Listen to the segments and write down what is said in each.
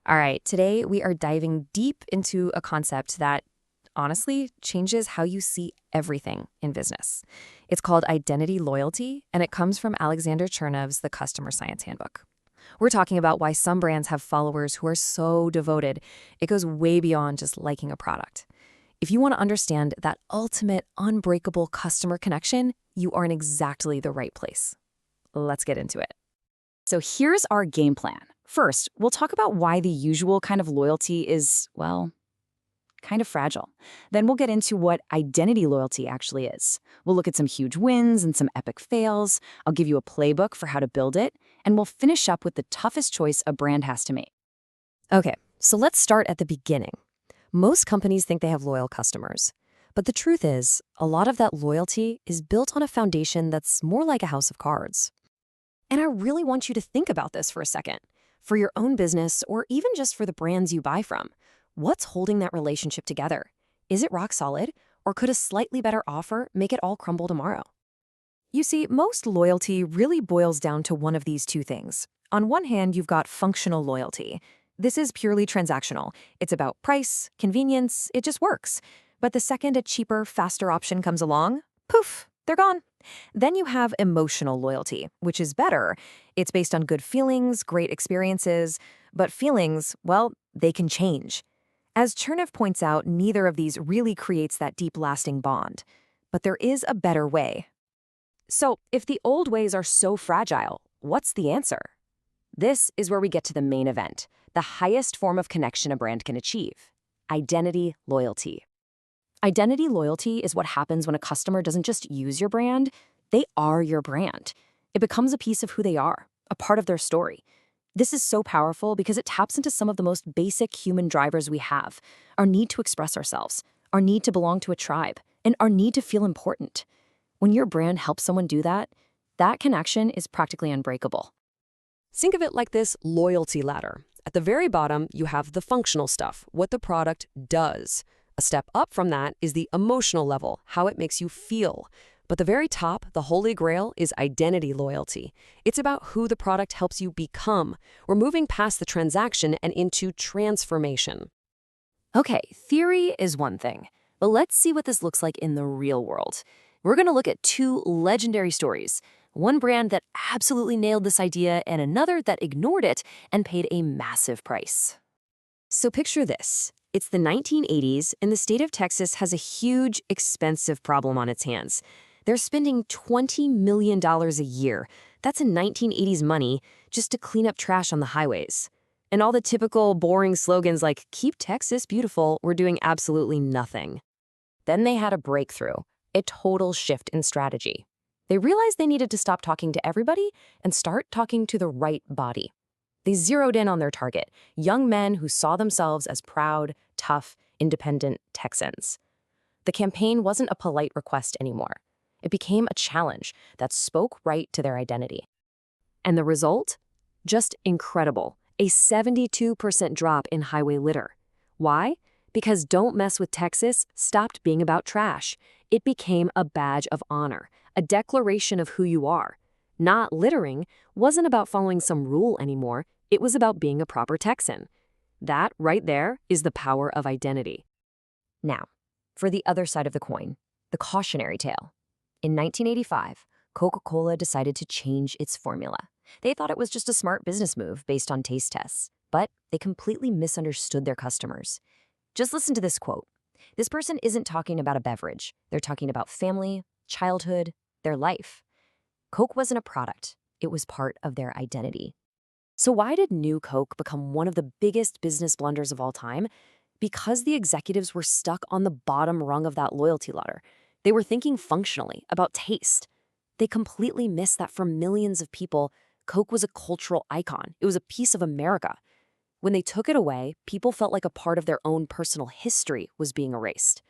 All right, today we are diving deep into a concept that honestly changes how you see everything in business. It's called identity loyalty, and it comes from Alexander Chernev's The Customer Science Handbook. We're talking about why some brands have followers who are so devoted, it goes way beyond just liking a product. If you want to understand that ultimate, unbreakable customer connection, you are in exactly the right place. Let's get into it. So here's our game plan. First, we'll talk about why the usual kind of loyalty is, well, kind of fragile. Then we'll get into what identity loyalty actually is. We'll look at some huge wins and some epic fails. I'll give you a playbook for how to build it. And we'll finish up with the toughest choice a brand has to make. Okay, so let's start at the beginning. Most companies think they have loyal customers. But the truth is, a lot of that loyalty is built on a foundation that's more like a house of cards. And I really want you to think about this for a second. For your own business, or even just for the brands you buy from, what's holding that relationship together? Is it rock solid, or could a slightly better offer make it all crumble tomorrow? You see, most loyalty really boils down to one of these two things. On one hand, you've got functional loyalty. This is purely transactional. It's about price, convenience, it just works. But the second a cheaper, faster option comes along, poof, they're gone. Then you have emotional loyalty, which is better. It's based on good feelings, great experiences, but feelings, well, they can change. As Chernev points out, neither of these really creates that deep, lasting bond. But there is a better way. So, if the old ways are so fragile, what's the answer? This is where we get to the main event, the highest form of connection a brand can achieve: identity loyalty. Identity loyalty is what happens when a customer doesn't just use your brand, they are your brand. It becomes a piece of who they are, a part of their story. This is so powerful because it taps into some of the most basic human drivers we have: our need to express ourselves, our need to belong to a tribe, and our need to feel important. When your brand helps someone do that, that connection is practically unbreakable. Think of it like this loyalty ladder. At the very bottom, you have the functional stuff, what the product does. A step up from that is the emotional level, how it makes you feel. But the very top, the holy grail, is identity loyalty. It's about who the product helps you become. We're moving past the transaction and into transformation. Okay, theory is one thing, but let's see what this looks like in the real world. We're going to look at two legendary stories. One brand that absolutely nailed this idea and another that ignored it and paid a massive price. So picture this. It's the 1980s, and the state of Texas has a huge, expensive problem on its hands. They're spending $20 million a year. That's in 1980s money just to clean up trash on the highways. And all the typical boring slogans like "Keep Texas Beautiful" were doing absolutely nothing. Then they had a breakthrough, a total shift in strategy. They realized they needed to stop talking to everybody and start talking to the right body. They zeroed in on their target, young men who saw themselves as proud, tough, independent Texans. The campaign wasn't a polite request anymore. It became a challenge that spoke right to their identity. And the result? Just incredible. A 72% drop in highway litter. Why? Because "Don't Mess with Texas" stopped being about trash. It became a badge of honor, a declaration of who you are. Not littering wasn't about following some rule anymore. It was about being a proper Texan. That right there is the power of identity. Now, for the other side of the coin, the cautionary tale. In 1985, Coca-Cola decided to change its formula. They thought it was just a smart business move based on taste tests, but they completely misunderstood their customers. Just listen to this quote. This person isn't talking about a beverage. They're talking about family, childhood, their life. Coke wasn't a product. It was part of their identity. So why did New Coke become one of the biggest business blunders of all time? Because the executives were stuck on the bottom rung of that loyalty ladder. They were thinking functionally, about taste. They completely missed that for millions of people, Coke was a cultural icon. It was a piece of America. When they took it away, people felt like a part of their own personal history was being erased.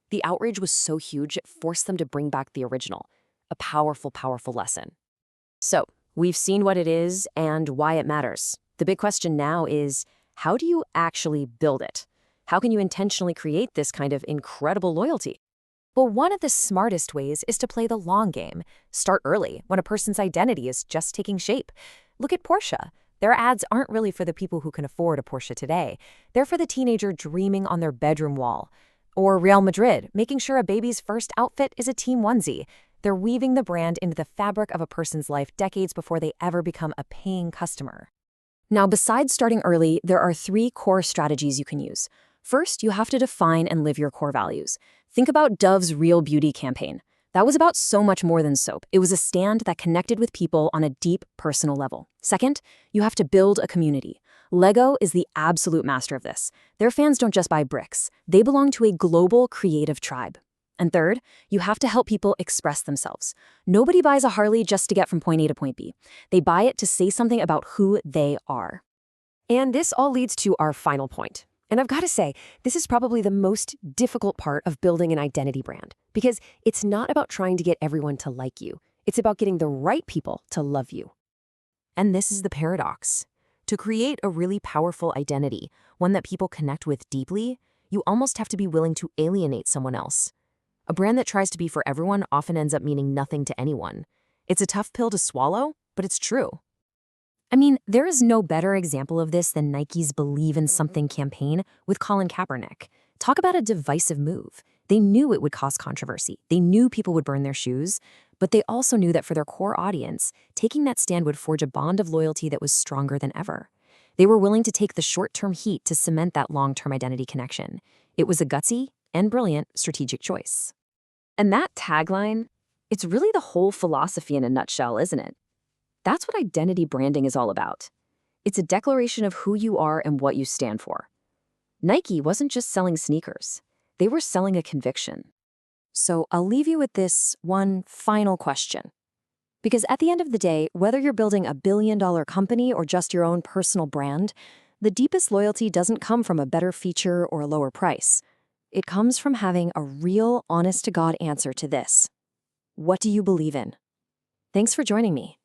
The outrage was so huge, it forced them to bring back the original. A powerful, powerful lesson. So, we've seen what it is and why it matters. The big question now is, how do you actually build it? How can you intentionally create this kind of incredible loyalty? Well, one of the smartest ways is to play the long game. Start early, when a person's identity is just taking shape. Look at Porsche. Their ads aren't really for the people who can afford a Porsche today. They're for the teenager dreaming on their bedroom wall. Or Real Madrid, making sure a baby's first outfit is a team onesie. They're weaving the brand into the fabric of a person's life decades before they ever become a paying customer. Now, besides starting early, there are 3 core strategies you can use. First, you have to define and live your core values. Think about Dove's Real Beauty campaign. That was about so much more than soap. It was a stand that connected with people on a deep, personal level. Second, you have to build a community. Lego is the absolute master of this. Their fans don't just buy bricks. They belong to a global creative tribe. And third, you have to help people express themselves. Nobody buys a Harley just to get from point A to point B. They buy it to say something about who they are. And this all leads to our final point. And I've got to say, this is probably the most difficult part of building an identity brand, because it's not about trying to get everyone to like you. It's about getting the right people to love you. And this is the paradox. To create a really powerful identity, one that people connect with deeply, you almost have to be willing to alienate someone else. A brand that tries to be for everyone often ends up meaning nothing to anyone. It's a tough pill to swallow, but it's true. I mean, there is no better example of this than Nike's Believe in Something campaign with Colin Kaepernick. Talk about a divisive move. They knew it would cause controversy. They knew people would burn their shoes, but they also knew that for their core audience, taking that stand would forge a bond of loyalty that was stronger than ever. They were willing to take the short-term heat to cement that long-term identity connection. It was a gutsy and brilliant strategic choice. And that tagline, it's really the whole philosophy in a nutshell, isn't it? That's what identity branding is all about. It's a declaration of who you are and what you stand for. Nike wasn't just selling sneakers. They were selling a conviction. So I'll leave you with this one final question. Because at the end of the day, whether you're building a billion-dollar company or just your own personal brand, the deepest loyalty doesn't come from a better feature or a lower price. It comes from having a real, honest-to-God answer to this. What do you believe in? Thanks for joining me.